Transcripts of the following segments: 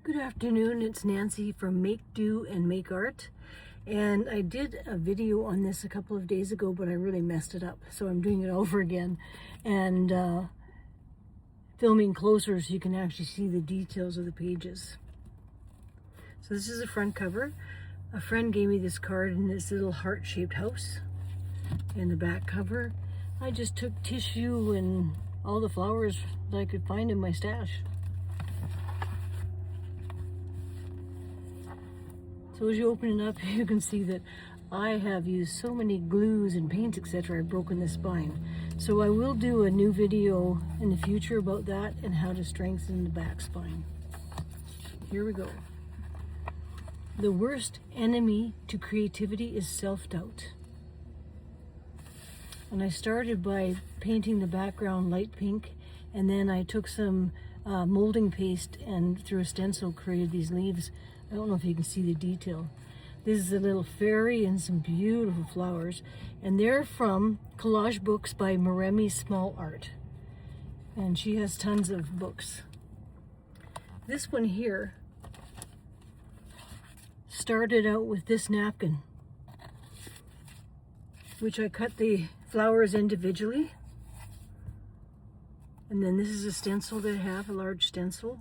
Good afternoon, it's Nancy from Make Do and Make Art, and I did a video on this a couple of days ago, but I really messed it up, so I'm doing it over again and filming closer so you can actually see the details of the pages. So this is the front cover. A friend gave me this card in this little heart-shaped house. And the back cover, I just took tissue and all the flowers that I could find in my stash. So as you open it up, you can see that I have used so many glues and paints, etc. I've broken the spine. So I will do a new video in the future about that and how to strengthen the back spine. Here we go. The worst enemy to creativity is self-doubt. And I started by painting the background light pink, and then I took some molding paste and through a stencil created these leaves. I don't know if you can see the detail. This is a little fairy and some beautiful flowers, and they're from collage books by Maremi Small Art, and she has tons of books. This one here started out with this napkin, which I cut the flowers individually, and then this is a stencil that I have, a large stencil.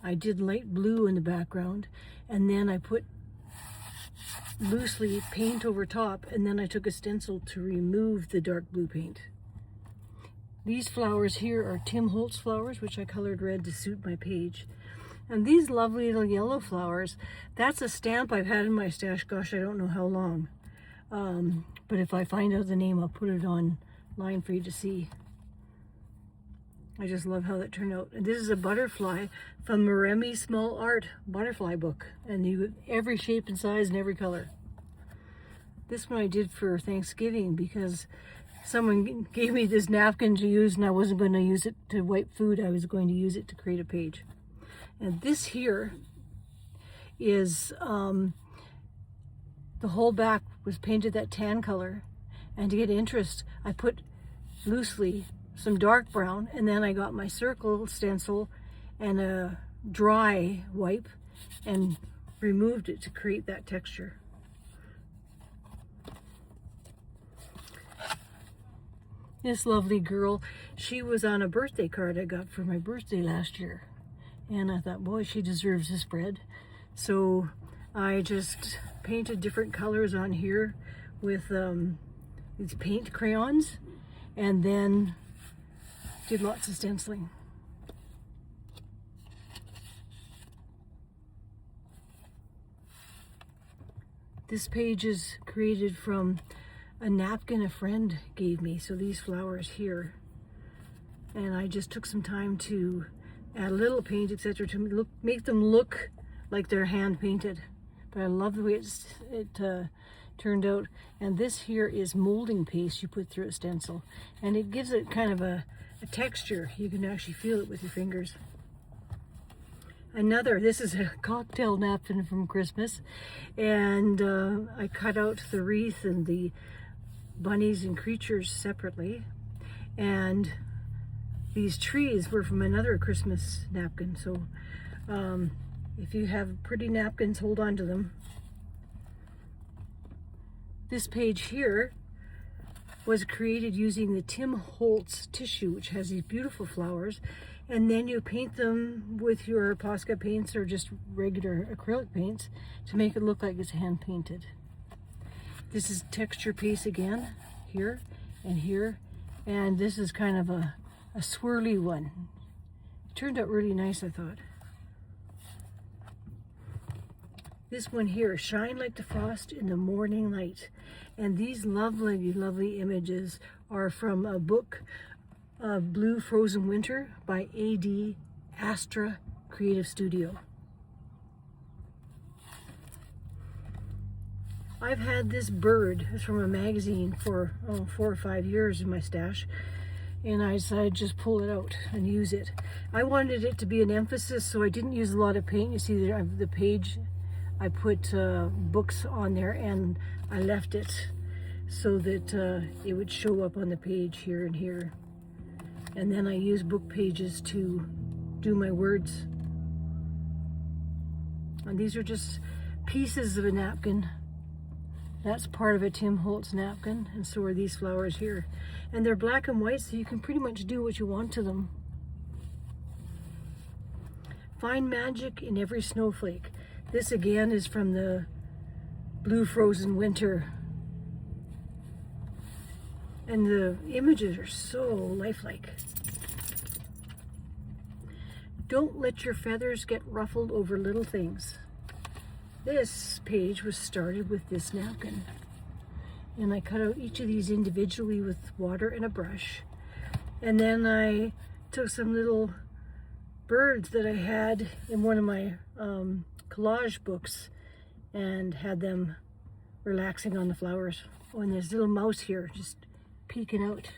I did light blue in the background, and then I put loosely paint over top, and then I took a stencil to remove the dark blue paint. These flowers here are Tim Holtz flowers, which I colored red to suit my page. And these lovely little yellow flowers, that's a stamp I've had in my stash, gosh, I don't know how long. But if I find out the name, I'll put it online for you to see. I just love how that turned out. And this is a butterfly from Maremi Small Art butterfly book. And you every shape and size and every color. This one I did for Thanksgiving because someone gave me this napkin to use and I wasn't going to use it to wipe food. I was going to use it to create a page. And this here is, the whole back was painted that tan color. And to get interest, I put loosely some dark brown, and then I got my circle stencil and a dry wipe and removed it to create that texture. This lovely girl, she was on a birthday card I got for my birthday last year, and I thought, boy, she deserves this spread. So I just painted different colors on here with these paint crayons, and then did lots of stenciling. This page is created from a napkin a friend gave me, so these flowers here. And I just took some time to add a little paint, etc., to make them look like they're hand painted. But I love the way it turned out. And this here is molding paste you put through a stencil, and it gives it kind of a texture. You can actually feel it with your fingers. This is a cocktail napkin from Christmas, and I cut out the wreath and the bunnies and creatures separately, and these trees were from another Christmas napkin. So if you have pretty napkins, hold on to them. This page here was created using the Tim Holtz tissue, which has these beautiful flowers, and then you paint them with your Posca paints or just regular acrylic paints to make it look like it's hand painted. This is texture paste again, here and here, and this is kind of a swirly one. It turned out really nice, I thought. This one here, Shine Like the Frost in the Morning Light. And these lovely, lovely images are from a book, Blue Frozen Winter by A.D. Astra Creative Studio. I've had this bird, it's from a magazine, for 4 or 5 years in my stash. And I decided to just pull it out and use it. I wanted it to be an emphasis, so I didn't use a lot of paint. You see the page, I put books on there, and I left it so that it would show up on the page here and here. And then I use book pages to do my words. And these are just pieces of a napkin. That's part of a Tim Holtz napkin, and so are these flowers here. And they're black and white, so you can pretty much do what you want to them. Find magic in every snowflake. This again is from the Blue Frozen Winter. And the images are so lifelike. Don't let your feathers get ruffled over little things. This page was started with this napkin. And I cut out each of these individually with water and a brush. And then I took some little birds that I had in one of my collage books and had them relaxing on the flowers. Oh, and there's a little mouse here just peeking out.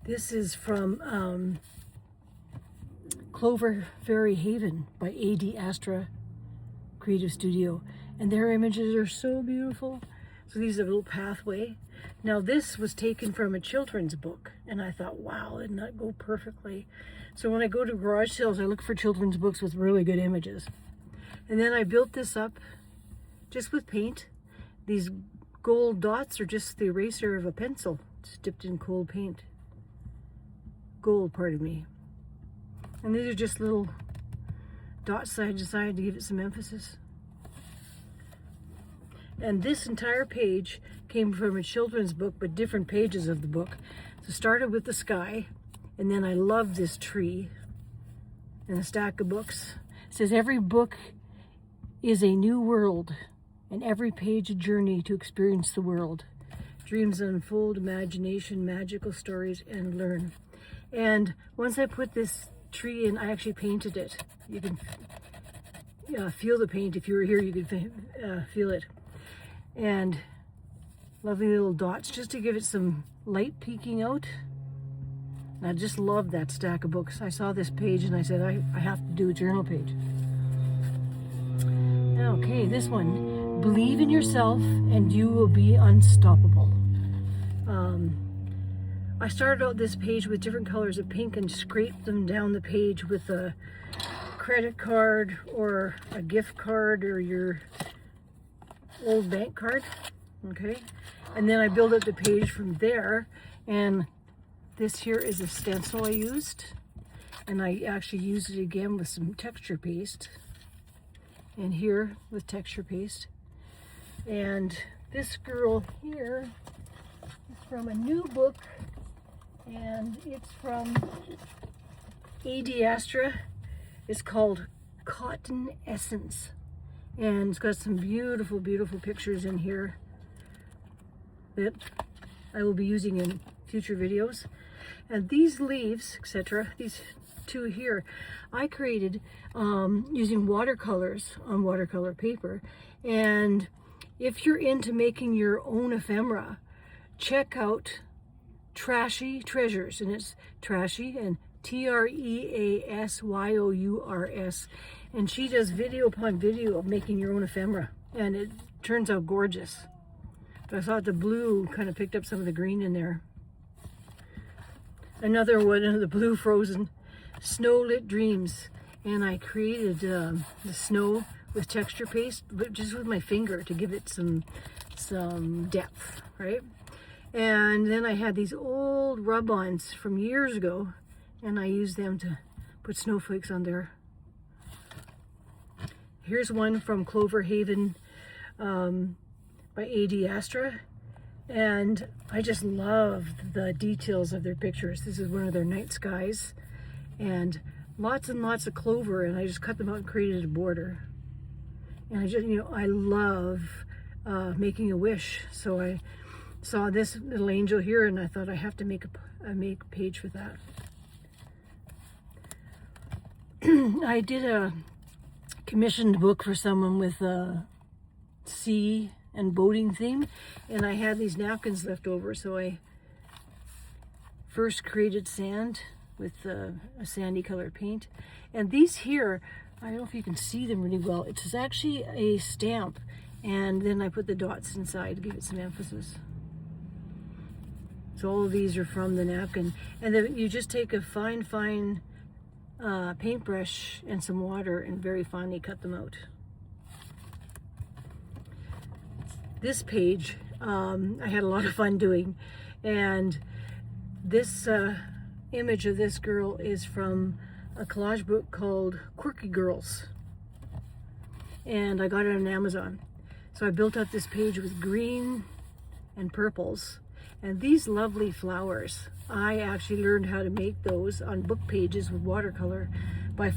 This is from Clover Fairy Haven by A.D. Astra Creative Studio. And their images are so beautiful. So these are a little pathway. Now this was taken from a children's book, and I thought, wow, didn't that go perfectly? So when I go to garage sales, I look for children's books with really good images. And then I built this up just with paint. These gold dots are just the eraser of a pencil. It's dipped in cold paint. Gold, pardon me. And these are just little dots I decided to give it some emphasis. And this entire page came from a children's book, but different pages of the book. So started with the sky, and then I love this tree and a stack of books. It says every book is a new world, and every page a journey to experience the world. Dreams unfold, imagination, magical stories, and learn. And once I put this tree in, I actually painted it. You can feel the paint. If you were here, you could feel it. And lovely little dots just to give it some light peeking out. And I just love that stack of books. I saw this page and I said, I have to do a journal page. Okay, this one. Believe in yourself and you will be unstoppable. I started out this page with different colors of pink and scraped them down the page with a credit card or a gift card or your old bank card. Okay, and then I build up the page from there, and this here is a stencil I used, and I actually used it again with some texture paste, and here with texture paste. And this girl here is from a new book, and it's from A.D. Astra. It's called Cotton Essence, and it's got some beautiful, beautiful pictures in here that I will be using in future videos. And these leaves, etc., these two here, I created using watercolors on watercolor paper. And if you're into making your own ephemera, check out Trashy Treasures, and it's Trashy and Treasyours, and she does video upon video of making your own ephemera, and it turns out gorgeous. But I thought the blue kind of picked up some of the green in there. Another one of the Blue Frozen Snowlit Dreams, and I created the snow with texture paste, but just with my finger to give it some depth, right? And then I had these old rub-ons from years ago, and I used them to put snowflakes on there. Here's one from Clover Haven by A.D. Astra, and I just love the details of their pictures. This is one of their night skies, and lots of clover, and I just cut them out and created a border. And I just, I love making a wish, so I saw this little angel here, and I thought I have to make a page for that. I did a commissioned book for someone with a sea and boating theme, and I had these napkins left over, so I first created sand with a sandy colored paint. And these here, I don't know if you can see them really well, it's actually a stamp, and then I put the dots inside to give it some emphasis. So all of these are from the napkin, and then you just take a fine paintbrush and some water and very finely cut them out. This page I had a lot of fun doing, and this image of this girl is from a collage book called Quirky Girls, and I got it on Amazon. So I built up this page with green and purples, and these lovely flowers, I actually learned how to make those on book pages with watercolor by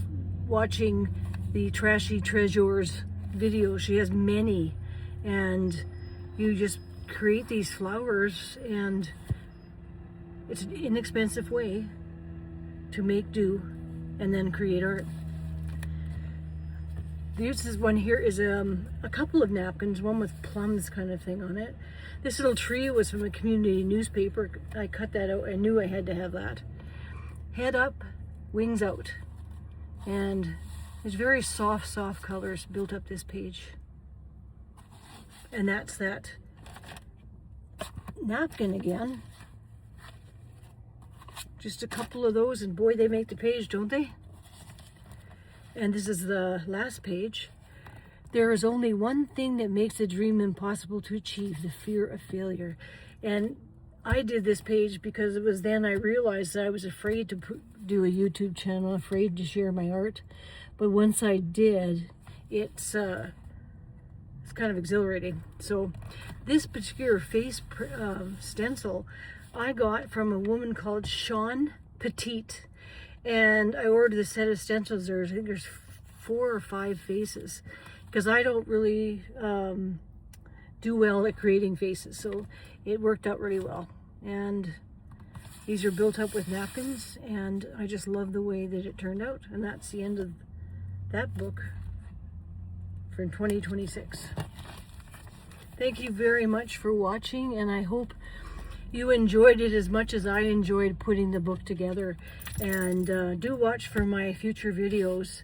watching the Trashy Treasures video. She has many, and you just create these flowers, and it's an inexpensive way to make do and then create art. This one here is a couple of napkins, one with plums kind of thing on it. This little tree was from a community newspaper. I cut that out. I knew I had to have that. Head up, wings out. And it's very soft colors built up this page. And that's that napkin again. Just a couple of those, and boy, they make the page, don't they? And this is the last page. There is only one thing that makes a dream impossible to achieve: the fear of failure. And I did this page because it was then I realized that I was afraid to do a YouTube channel, afraid to share my art. But once I did, it's kind of exhilarating. So this particular face stencil I got from a woman called Sean Petite, and I ordered a set of stencils. I think there's 4 or 5 faces, because I don't really do well at creating faces, so it worked out really well. And these are built up with napkins, and I just love the way that it turned out. And that's the end of that book for 2026. Thank you very much for watching, and I hope you enjoyed it as much as I enjoyed putting the book together. And do watch for my future videos.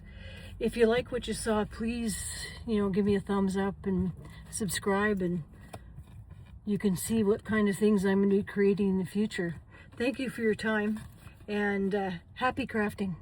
If you like what you saw, please, give me a thumbs up and subscribe, and you can see what kind of things I'm going to be creating in the future. Thank you for your time, and happy crafting.